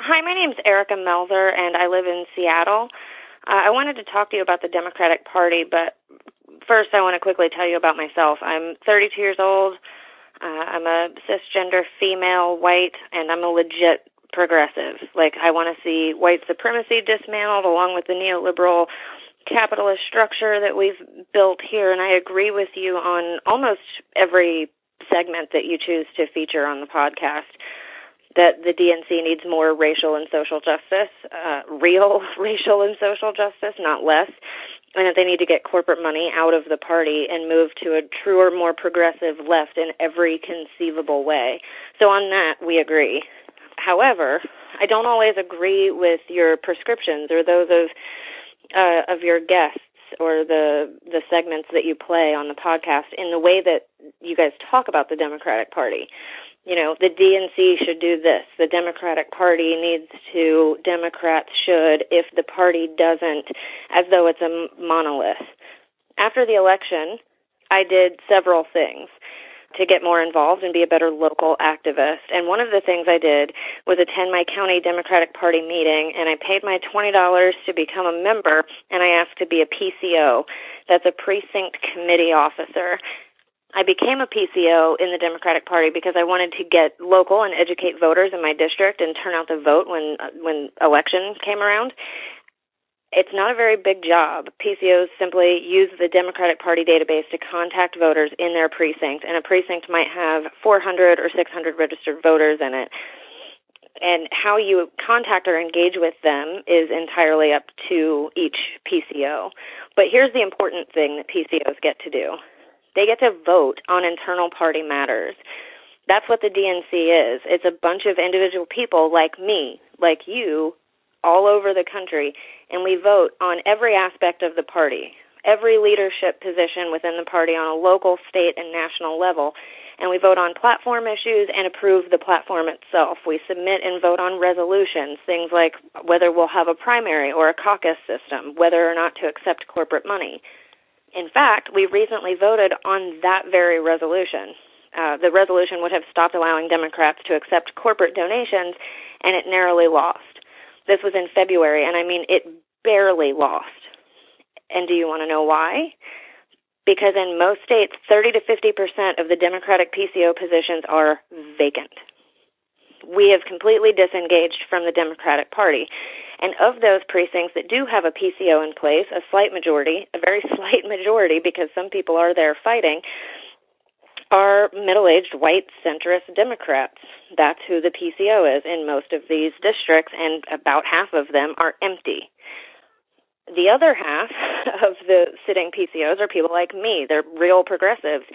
Hi, my name's Erica Melzer, and I live in Seattle. I wanted to talk to you about the Democratic Party, but first I want to quickly tell you about myself. I'm 32 years old. I'm a cisgender female, white, and I'm a legit progressive. Like, I want to see white supremacy dismantled along with the neoliberal capitalist structure that we've built here, and I agree with you on almost every segment that you choose to feature on the podcast. That the DNC needs more racial and social justice, real racial and social justice, not less, and that they need to get corporate money out of the party and move to a truer, more progressive left in every conceivable way. So on that, we agree. However, I don't always agree with your prescriptions or those of your guests or the segments that you play on the podcast in the way that you guys talk about the Democratic Party. You know, the DNC should do this. The Democratic Party needs to, Democrats should, if the party doesn't, as though it's a monolith. After the election, I did several things to get more involved and be a better local activist. And one of the things I did was attend my county Democratic Party meeting, and I paid my $20 to become a member, and I asked to be a PCO. That's a precinct committee officer. I became a PCO in the Democratic Party because I wanted to get local and educate voters in my district and turn out the vote when election came around. It's not a very big job. PCOs simply use the Democratic Party database to contact voters in their precinct, and a precinct might have 400 or 600 registered voters in it. And how you contact or engage with them is entirely up to each PCO. But here's the important thing that PCOs get to do. They get to vote on internal party matters. That's what the DNC is. It's a bunch of individual people like me, like you, all over the country, and we vote on every aspect of the party, every leadership position within the party on a local, state, and national level, and we vote on platform issues and approve the platform itself. We submit and vote on resolutions, things like whether we'll have a primary or a caucus system, whether or not to accept corporate money. In fact, we recently voted on that very resolution. The resolution would have stopped allowing Democrats to accept corporate donations, and it narrowly lost. This was in February, and I mean, it barely lost. And do you want to know why? Because in most states, 30 to 50% of the Democratic PCO positions are vacant. We have completely disengaged from the Democratic Party. And of those precincts that do have a PCO in place, a slight majority, a very slight majority, because some people are there fighting, are middle-aged, white, centrist Democrats. That's who the PCO is in most of these districts, and about half of them are empty. The other half of the sitting PCOs are people like me. They're real progressives.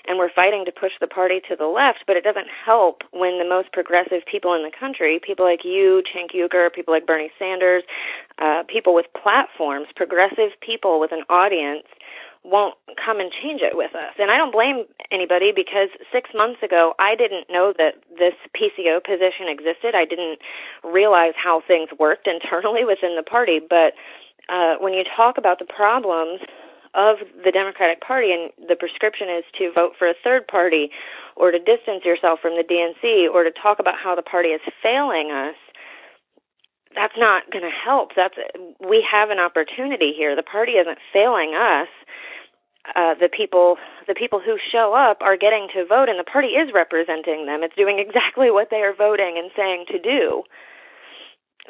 And we're fighting to push the party to the left, but it doesn't help when the most progressive people in the country, people like you, Cenk Uygur, people like Bernie Sanders, people with platforms, progressive people with an audience, won't come and change it with us. And I don't blame anybody because 6 months ago, I didn't know that this PCO position existed. I didn't realize how things worked internally within the party. But when you talk about the problems of the Democratic Party, and the prescription is to vote for a third party or to distance yourself from the DNC or to talk about how the party is failing us, that's not going to help. We have an opportunity here. The party isn't failing us. The people who show up are getting to vote, and the party is representing them. It's doing exactly what they are voting and saying to do.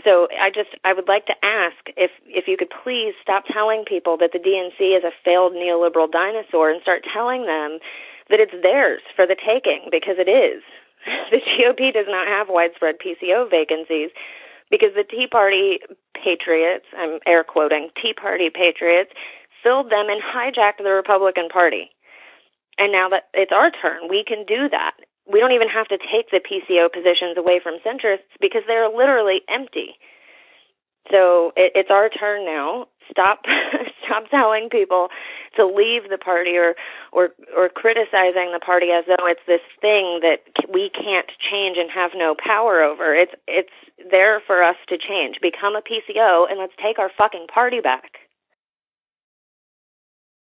So I would like to ask if you could please stop telling people that the DNC is a failed neoliberal dinosaur and start telling them that it's theirs for the taking, because it is. The GOP does not have widespread PCO vacancies because the Tea Party patriots, I'm air quoting, Tea Party patriots, filled them and hijacked the Republican Party. And now that it's our turn, we can do that. We don't even have to take the PCO positions away from centrists because they're literally empty. So it's our turn now. Stop telling people to leave the party or criticizing the party as though it's this thing that we can't change and have no power over. It's there for us to change. Become a PCO and let's take our fucking party back.